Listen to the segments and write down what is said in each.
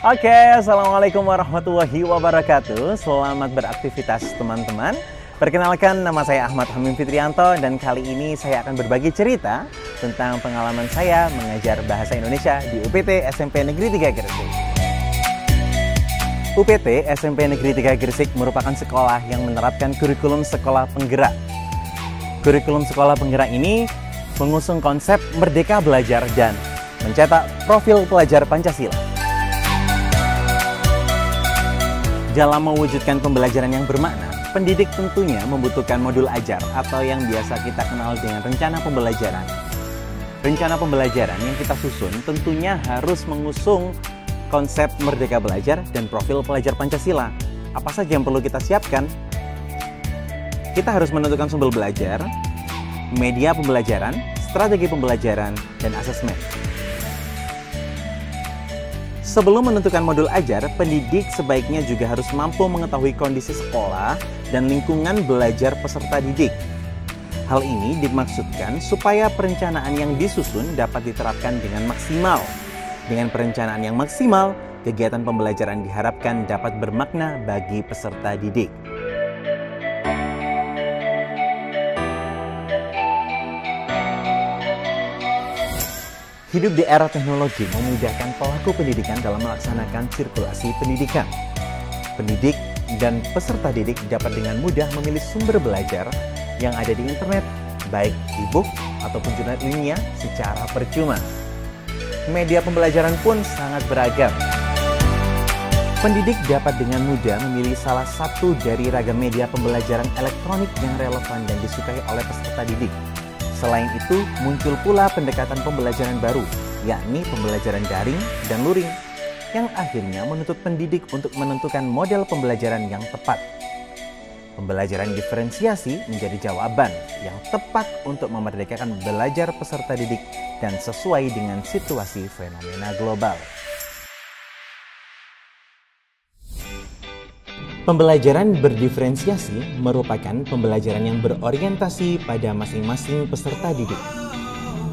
Oke, Assalamualaikum warahmatullahi wabarakatuh. Selamat beraktivitas teman-teman. Perkenalkan, nama saya Ahmad Hamim Fitrianto dan kali ini saya akan berbagi cerita tentang pengalaman saya mengajar bahasa Indonesia di UPT SMP Negeri 3 Gresik. UPT SMP Negeri 3 Gresik merupakan sekolah yang menerapkan kurikulum sekolah penggerak. Kurikulum sekolah penggerak ini mengusung konsep merdeka belajar dan mencetak profil pelajar Pancasila. Dalam mewujudkan pembelajaran yang bermakna, pendidik tentunya membutuhkan modul ajar atau yang biasa kita kenal dengan rencana pembelajaran. Rencana pembelajaran yang kita susun tentunya harus mengusung konsep merdeka belajar dan profil pelajar Pancasila. Apa saja yang perlu kita siapkan? Kita harus menentukan sumber belajar, media pembelajaran, strategi pembelajaran, dan asesmen. Sebelum menentukan modul ajar, pendidik sebaiknya juga harus mampu mengetahui kondisi sekolah dan lingkungan belajar peserta didik. Hal ini dimaksudkan supaya perencanaan yang disusun dapat diterapkan dengan maksimal. Dengan perencanaan yang maksimal, kegiatan pembelajaran diharapkan dapat bermakna bagi peserta didik. Hidup di era teknologi memudahkan pelaku pendidikan dalam melaksanakan sirkulasi pendidikan. Pendidik dan peserta didik dapat dengan mudah memilih sumber belajar yang ada di internet, baik e-book ataupun jurnal ilmiah secara percuma. Media pembelajaran pun sangat beragam. Pendidik dapat dengan mudah memilih salah satu dari ragam media pembelajaran elektronik yang relevan dan disukai oleh peserta didik. Selain itu, muncul pula pendekatan pembelajaran baru, yakni pembelajaran daring dan luring, yang akhirnya menuntut pendidik untuk menentukan model pembelajaran yang tepat. Pembelajaran diferensiasi menjadi jawaban yang tepat untuk memerdekakan belajar peserta didik dan sesuai dengan situasi fenomena global. Pembelajaran berdiferensiasi merupakan pembelajaran yang berorientasi pada masing-masing peserta didik.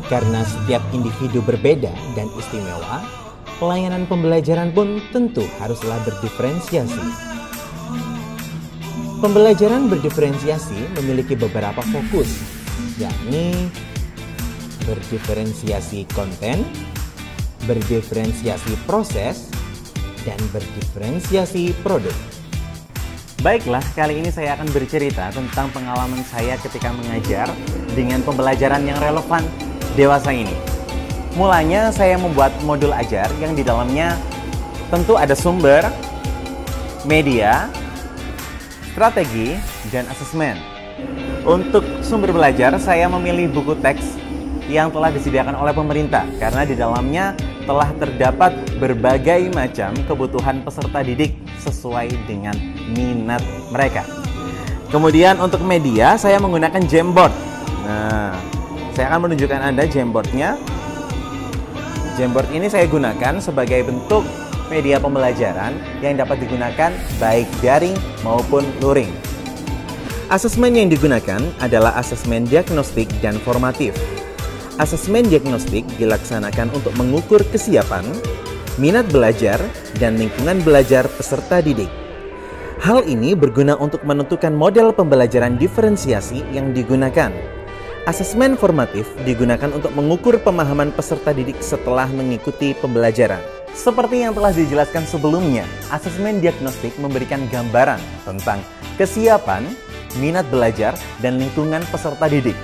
Karena setiap individu berbeda dan istimewa, pelayanan pembelajaran pun tentu haruslah berdiferensiasi. Pembelajaran berdiferensiasi memiliki beberapa fokus, yakni berdiferensiasi konten, berdiferensiasi proses, dan berdiferensiasi produk. Baiklah, kali ini saya akan bercerita tentang pengalaman saya ketika mengajar dengan pembelajaran yang relevan dewasa ini. Mulanya saya membuat modul ajar yang di dalamnya tentu ada sumber, media, strategi, dan asesmen. Untuk sumber belajar, saya memilih buku teks yang telah disediakan oleh pemerintah karena di dalamnya telah terdapat berbagai macam kebutuhan peserta didik sesuai dengan minat mereka. Kemudian untuk media, saya menggunakan Jamboard. Nah, saya akan menunjukkan Anda Jamboardnya. Jamboard ini saya gunakan sebagai bentuk media pembelajaran yang dapat digunakan baik daring maupun luring. Asesmen yang digunakan adalah asesmen diagnostik dan formatif. Asesmen diagnostik dilaksanakan untuk mengukur kesiapan, minat belajar, dan lingkungan belajar peserta didik. Hal ini berguna untuk menentukan model pembelajaran diferensiasi yang digunakan. Asesmen formatif digunakan untuk mengukur pemahaman peserta didik setelah mengikuti pembelajaran. Seperti yang telah dijelaskan sebelumnya, asesmen diagnostik memberikan gambaran tentang kesiapan, minat belajar, dan lingkungan peserta didik.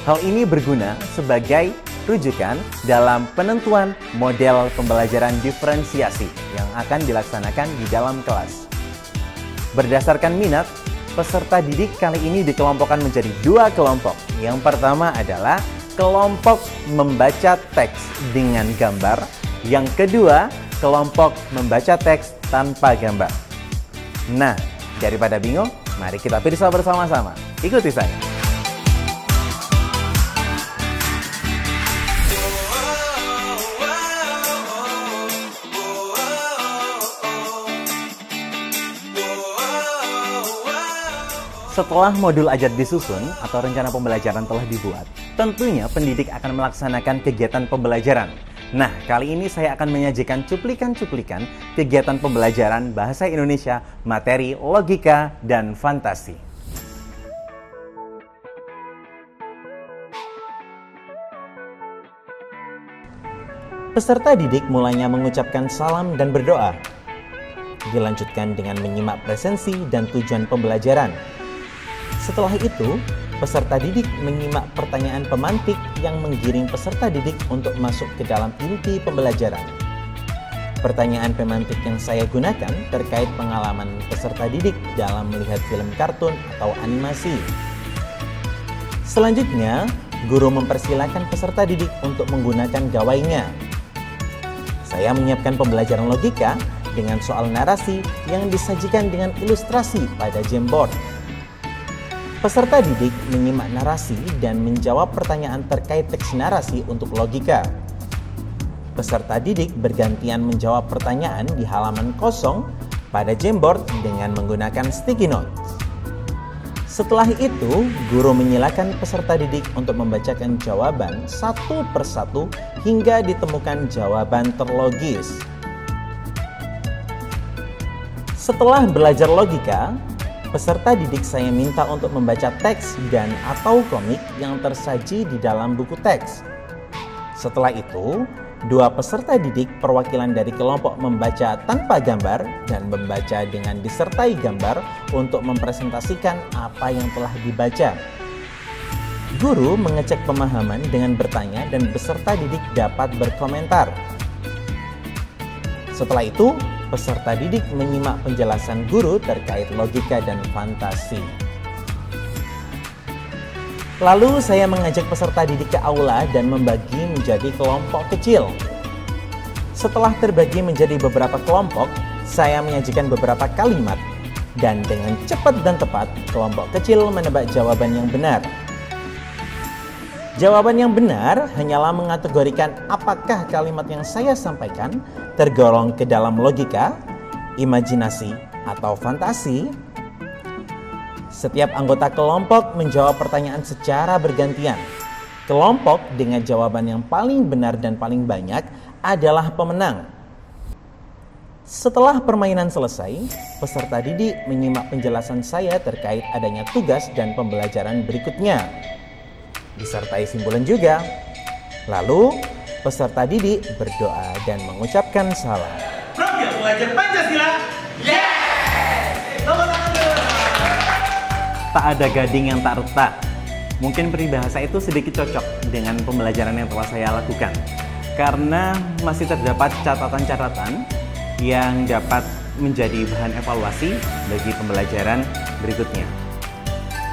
Hal ini berguna sebagai rujukan dalam penentuan model pembelajaran diferensiasi yang akan dilaksanakan di dalam kelas. Berdasarkan minat, peserta didik kali ini dikelompokkan menjadi dua kelompok. Yang pertama adalah kelompok membaca teks dengan gambar. Yang kedua, kelompok membaca teks tanpa gambar. Nah, daripada bingung, mari kita periksa bersama-sama. Ikuti saya. Setelah modul ajar disusun atau rencana pembelajaran telah dibuat, tentunya pendidik akan melaksanakan kegiatan pembelajaran. Nah, kali ini saya akan menyajikan cuplikan-cuplikan kegiatan pembelajaran Bahasa Indonesia materi logika dan fantasi. Peserta didik mulainya mengucapkan salam dan berdoa. Dilanjutkan dengan menyimak presensi dan tujuan pembelajaran. Setelah itu, peserta didik menyimak pertanyaan pemantik yang menggiring peserta didik untuk masuk ke dalam inti pembelajaran. Pertanyaan pemantik yang saya gunakan terkait pengalaman peserta didik dalam melihat film kartun atau animasi. Selanjutnya, guru mempersilahkan peserta didik untuk menggunakan gawainya. Saya menyiapkan pembelajaran logika dengan soal narasi yang disajikan dengan ilustrasi pada Jamboard. Peserta didik menyimak narasi dan menjawab pertanyaan terkait teks narasi untuk logika. Peserta didik bergantian menjawab pertanyaan di halaman kosong pada Jamboard dengan menggunakan sticky notes. Setelah itu, guru menyilakan peserta didik untuk membacakan jawaban satu persatu hingga ditemukan jawaban terlogis. Setelah belajar logika, peserta didik saya minta untuk membaca teks dan atau komik yang tersaji di dalam buku teks. Setelah itu, dua peserta didik perwakilan dari kelompok membaca tanpa gambar dan membaca dengan disertai gambar untuk mempresentasikan apa yang telah dibaca. Guru mengecek pemahaman dengan bertanya dan peserta didik dapat berkomentar. Setelah itu, peserta didik menyimak penjelasan guru terkait logika dan fantasi. Lalu saya mengajak peserta didik ke aula dan membagi menjadi kelompok kecil. Setelah terbagi menjadi beberapa kelompok, saya menyajikan beberapa kalimat dan dengan cepat dan tepat, kelompok kecil menebak jawaban yang benar. Jawaban yang benar hanyalah mengategorikan apakah kalimat yang saya sampaikan tergolong ke dalam logika, imajinasi, atau fantasi. Setiap anggota kelompok menjawab pertanyaan secara bergantian. Kelompok dengan jawaban yang paling benar dan paling banyak adalah pemenang. Setelah permainan selesai, peserta didik menyimak penjelasan saya terkait adanya tugas dan pembelajaran berikutnya, disertai simpulan juga. Lalu, peserta didik berdoa dan mengucapkan salam. Profil belajar Pancasila. Yes! Tak ada gading yang tak retak. Mungkin peribahasa itu sedikit cocok dengan pembelajaran yang telah saya lakukan, karena masih terdapat catatan-catatan yang dapat menjadi bahan evaluasi bagi pembelajaran berikutnya.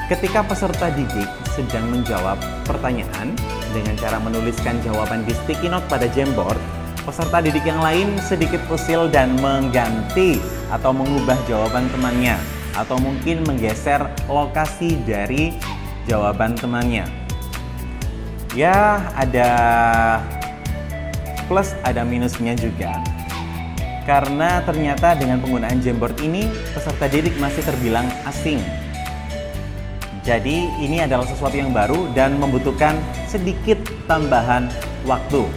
Ketika peserta didik sedang menjawab pertanyaan dengan cara menuliskan jawaban di sticky note pada Jamboard, peserta didik yang lain sedikit usil dan mengganti atau mengubah jawaban temannya, atau mungkin menggeser lokasi dari jawaban temannya. Ya, ada plus, ada minusnya juga. Karena ternyata dengan penggunaan Jamboard ini, peserta didik masih terbilang asing. Jadi ini adalah sesuatu yang baru dan membutuhkan sedikit tambahan waktu.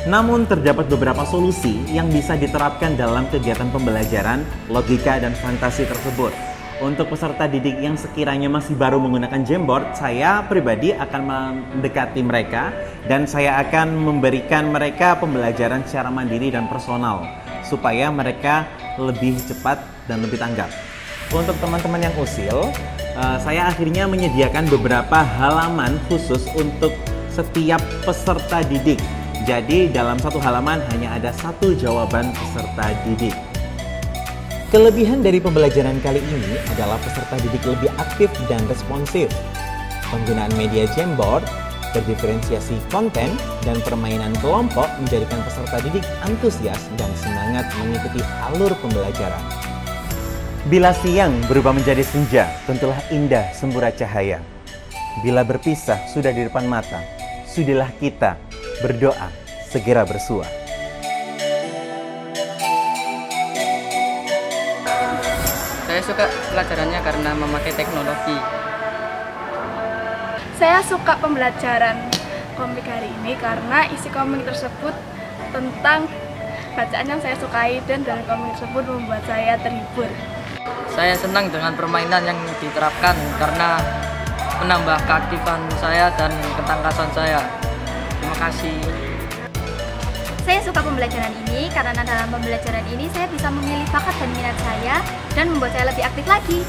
Namun terdapat beberapa solusi yang bisa diterapkan dalam kegiatan pembelajaran logika dan fantasi tersebut. Untuk peserta didik yang sekiranya masih baru menggunakan Jamboard, saya pribadi akan mendekati mereka dan saya akan memberikan mereka pembelajaran secara mandiri dan personal supaya mereka lebih cepat dan lebih tanggap. Untuk teman-teman yang usil, saya akhirnya menyediakan beberapa halaman khusus untuk setiap peserta didik. Jadi dalam satu halaman hanya ada satu jawaban peserta didik. Kelebihan dari pembelajaran kali ini adalah peserta didik lebih aktif dan responsif. Penggunaan media Jamboard, berdiferensiasi konten, dan permainan kelompok menjadikan peserta didik antusias dan semangat mengikuti alur pembelajaran. Bila siang berubah menjadi senja, tentulah indah sembura cahaya. Bila berpisah sudah di depan mata, sudilah kita berdoa segera bersua. Saya suka pelajarannya karena memakai teknologi. Saya suka pembelajaran komik hari ini karena isi komik tersebut tentang bacaan yang saya sukai dan dari komik tersebut membuat saya terhibur. Saya senang dengan permainan yang diterapkan karena menambah keaktifan saya dan ketangkasan saya. Terima kasih. Saya suka pembelajaran ini karena dalam pembelajaran ini saya bisa memilih bakat dan minat saya dan membuat saya lebih aktif lagi.